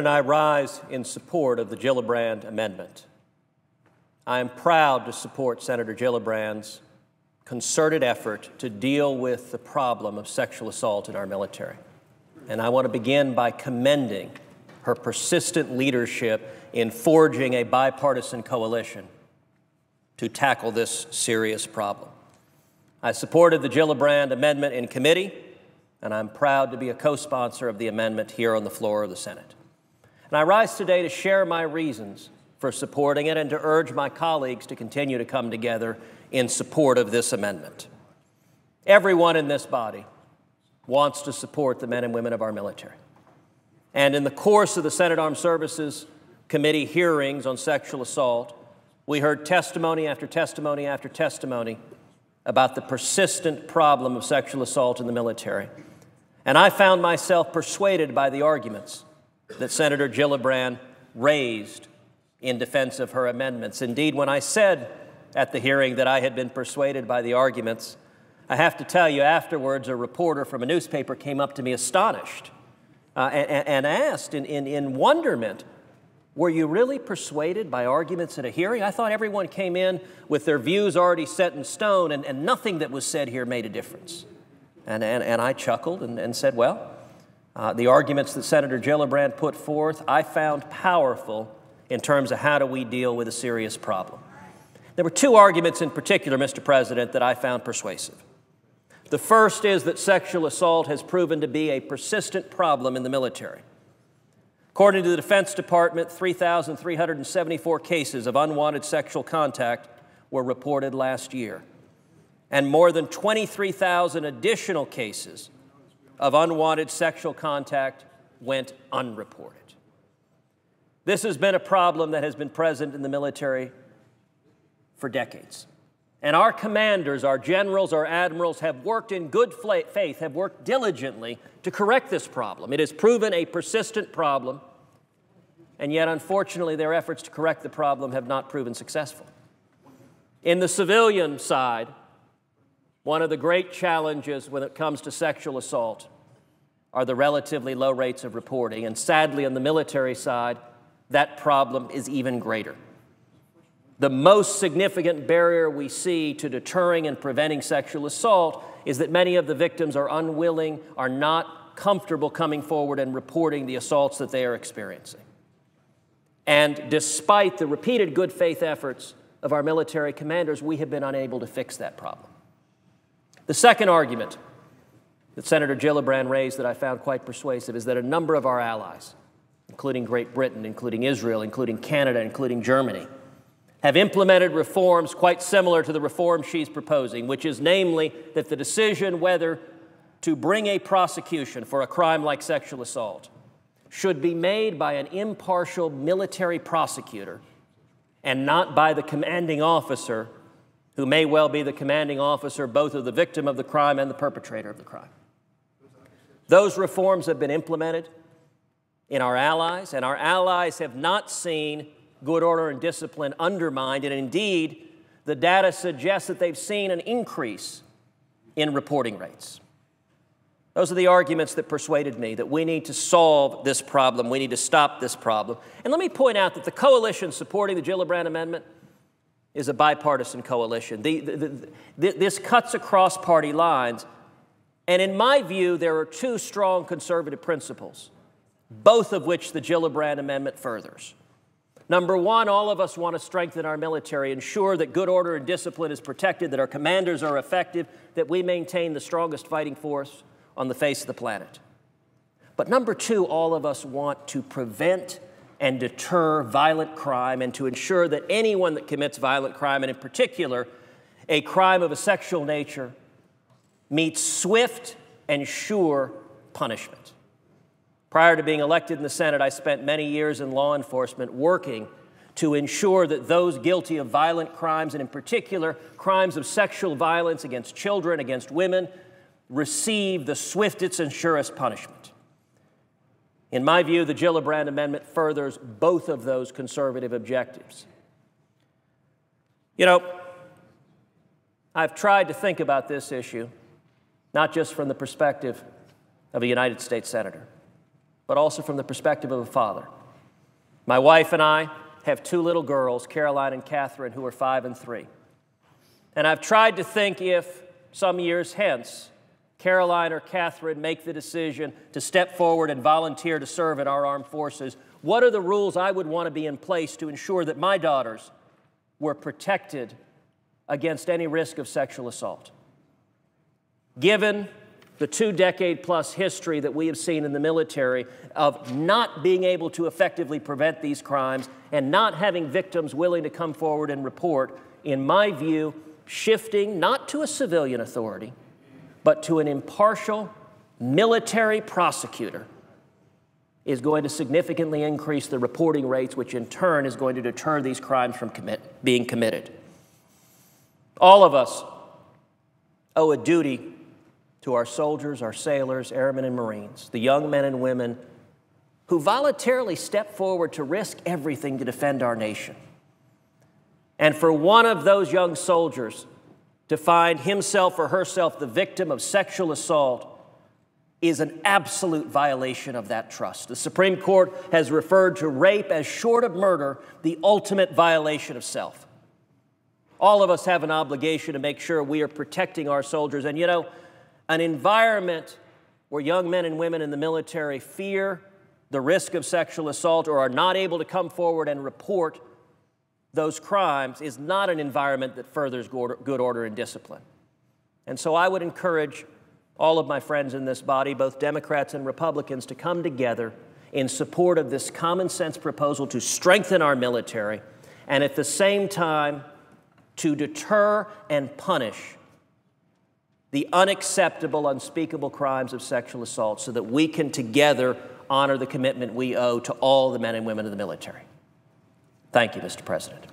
And I rise in support of the Gillibrand amendment. I am proud to support Senator Gillibrand's concerted effort to deal with the problem of sexual assault in our military. And I want to begin by commending her persistent leadership in forging a bipartisan coalition to tackle this serious problem. I supported the Gillibrand amendment in committee, and I'm proud to be a co-sponsor of the amendment here on the floor of the Senate. And I rise today to share my reasons for supporting it and to urge my colleagues to continue to come together in support of this amendment. Everyone in this body wants to support the men and women of our military. And in the course of the Senate Armed Services Committee hearings on sexual assault, we heard testimony after testimony after testimony about the persistent problem of sexual assault in the military. And I found myself persuaded by the arguments that Senator Gillibrand raised in defense of her amendments. Indeed, when I said at the hearing that I had been persuaded by the arguments, I have to tell you, afterwards, a reporter from a newspaper came up to me astonished and asked in wonderment, "Were you really persuaded by arguments at a hearing? I thought everyone came in with their views already set in stone and nothing that was said here made a difference." And I chuckled and said, well, the arguments that Senator Gillibrand put forth, I found powerful in terms of how do we deal with a serious problem. There were two arguments in particular, Mr. President, that I found persuasive. The first is that sexual assault has proven to be a persistent problem in the military. According to the Defense Department, 3,374 cases of unwanted sexual contact were reported last year, and more than 23,000 additional cases of unwanted sexual contact went unreported. This has been a problem that has been present in the military for decades. And our commanders, our generals, our admirals have worked in good faith, have worked diligently to correct this problem. It has proven a persistent problem, and yet, unfortunately, their efforts to correct the problem have not proven successful. In the civilian side, one of the great challenges when it comes to sexual assault are the relatively low rates of reporting, and sadly, on the military side, that problem is even greater. The most significant barrier we see to deterring and preventing sexual assault is that many of the victims are unwilling, are not comfortable coming forward and reporting the assaults that they are experiencing. And despite the repeated good faith efforts of our military commanders, we have been unable to fix that problem. The second argument that Senator Gillibrand raised that I found quite persuasive is that a number of our allies, including Great Britain, including Israel, including Canada, including Germany, have implemented reforms quite similar to the reform she's proposing, which is namely that the decision whether to bring a prosecution for a crime like sexual assault should be made by an impartial military prosecutor and not by the commanding officer, who may well be the commanding officer both of the victim of the crime and the perpetrator of the crime. Those reforms have been implemented in our allies, and our allies have not seen good order and discipline undermined, and indeed, the data suggests that they've seen an increase in reporting rates. Those are the arguments that persuaded me that we need to solve this problem, we need to stop this problem. And let me point out that the coalition supporting the Gillibrand Amendment is a bipartisan coalition. This cuts across party lines, and in my view, there are two strong conservative principles, both of which the Gillibrand Amendment furthers. Number one, all of us want to strengthen our military, ensure that good order and discipline is protected, that our commanders are effective, that we maintain the strongest fighting force on the face of the planet. But number two, all of us want to prevent and deter violent crime and to ensure that anyone that commits violent crime, and in particular, a crime of a sexual nature, meets swift and sure punishment. Prior to being elected in the Senate, I spent many years in law enforcement working to ensure that those guilty of violent crimes, and in particular, crimes of sexual violence against children, against women, receive the swiftest and surest punishment. In my view, the Gillibrand Amendment furthers both of those conservative objectives. You know, I've tried to think about this issue, not just from the perspective of a United States Senator, but also from the perspective of a father. My wife and I have two little girls, Caroline and Catherine, who are 5 and 3. And I've tried to think if some years hence, Caroline or Catherine make the decision to step forward and volunteer to serve in our armed forces, what are the rules I would want to be in place to ensure that my daughters were protected against any risk of sexual assault? Given the 2-decade-plus history that we have seen in the military of not being able to effectively prevent these crimes and not having victims willing to come forward and report, in my view, shifting not to a civilian authority, but to an impartial military prosecutor is going to significantly increase the reporting rates, which in turn is going to deter these crimes from being committed. All of us owe a duty to our soldiers, our sailors, airmen, and Marines, the young men and women who voluntarily step forward to risk everything to defend our nation. And for one of those young soldiers to find himself or herself the victim of sexual assault is an absolute violation of that trust. The Supreme Court has referred to rape as, short of murder, the ultimate violation of self. All of us have an obligation to make sure we are protecting our soldiers. And you know, an environment where young men and women in the military fear the risk of sexual assault or are not able to come forward and report those crimes is not an environment that furthers good order and discipline. And so I would encourage all of my friends in this body, both Democrats and Republicans, to come together in support of this common sense proposal to strengthen our military and at the same time to deter and punish the unacceptable, unspeakable crimes of sexual assault so that we can together honor the commitment we owe to all the men and women of the military. Thank you, Mr. President.